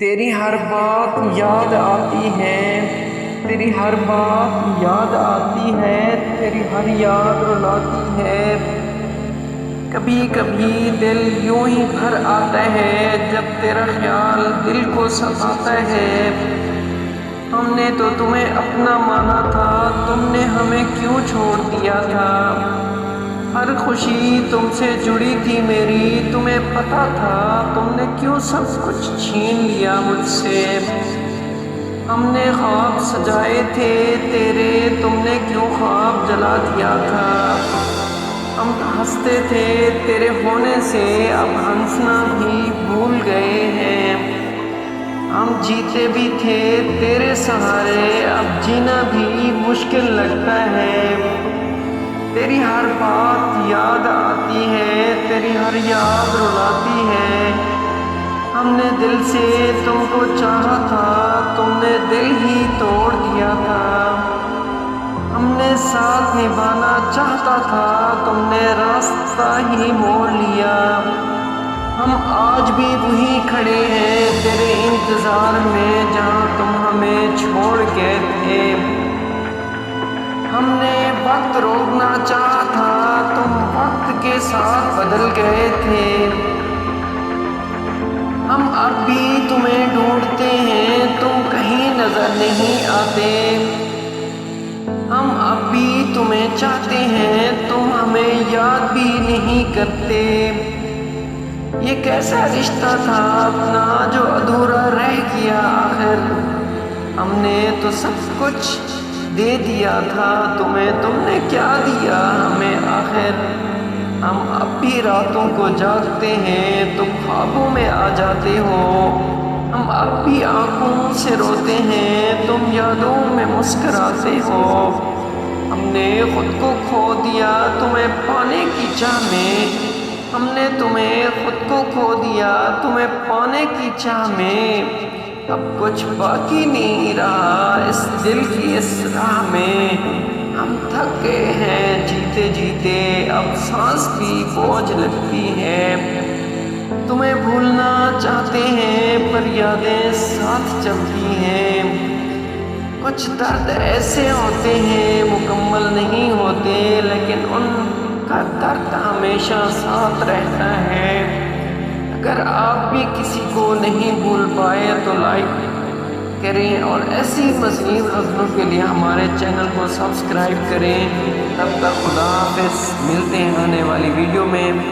تیری ہر بات یاد آتی ہے، تیری ہر بات یاد آتی ہے، تیری ہر یاد رلاتی ہے۔ کبھی کبھی دل یوں ہی بھر آتا ہے جب تیرا خیال دل کو ستاتا ہے۔ ہم نے تو تمہیں اپنا مانا تھا، تم نے ہمیں کیوں چھوڑ دیا تھا؟ ہر خوشی تم سے جڑی تھی میری، تمہیں پتا تھا، تم نے کیوں سب کچھ چھین لیا مجھ سے؟ ہم نے خواب سجائے تھے تیرے، تم نے کیوں خواب جلا دیا تھا؟ ہم ہنستے تھے تیرے ہونے سے، اب ہنسنا بھی بھول گئے ہیں۔ ہم جیتے بھی تھے تیرے سہارے، اب جینا بھی مشکل لگتا ہے۔ تیری ہر بات یاد آتی ہے، تیری ہر یاد رلاتی ہے۔ ہم نے دل سے تم کو چاہا تھا، تم نے دل ہی توڑ دیا تھا۔ ہم نے ساتھ نبھانا چاہتا تھا، تم نے راستہ ہی موڑ لیا۔ ہم آج بھی وہیں کھڑے ہیں تیرے انتظار میں، جہاں تم ہمیں چھوڑ گئے تھے۔ ہم نے وقت روکنا چاہا تھا، تم وقت کے ساتھ بدل گئے تھے۔ ہم اب بھی تمہیں ڈھونڈتے ہیں، تم کہیں نظر نہیں آتے۔ ہم اب بھی تمہیں چاہتے ہیں، تم ہمیں یاد بھی نہیں کرتے۔ یہ کیسا رشتہ تھا اپنا جو ادھورا رہ گیا آخر؟ ہم نے تو سب کچھ دے دیا تھا تمہیں، تم نے کیا دیا ہمیں آخر؟ ہم اب بھی راتوں کو جاگتے ہیں، تم خوابوں میں آ جاتے ہو۔ ہم اب بھی آنکھوں سے روتے ہیں، تم یادوں میں مسکراتے ہو۔ ہم نے خود کو کھو دیا تمہیں پانے کی چاہ میں، ہم نے تمہیں خود کو کھو دیا تمہیں پانے کی چاہ میں۔ اب کچھ باقی نہیں رہا اس دل کی اس راہ میں، ہم تھک گئے ہیں جیتے جیتے، اب سانس بھی بوجھ لگتی ہے۔ تمہیں بھولنا چاہتے ہیں پر یادیں ساتھ چلتی ہیں۔ کچھ درد ایسے ہوتے ہیں مکمل نہیں ہوتے، لیکن ان کا درد ہمیشہ ساتھ رہتا ہے۔ اگر آپ بھی کسی کو نہیں بھول پائے تو لائک کریں، اور ایسی مزید غزلوں کے لیے ہمارے چینل کو سبسکرائب کریں۔ تب تک خدا حافظ، ملتے ہیں آنے والی ویڈیو میں۔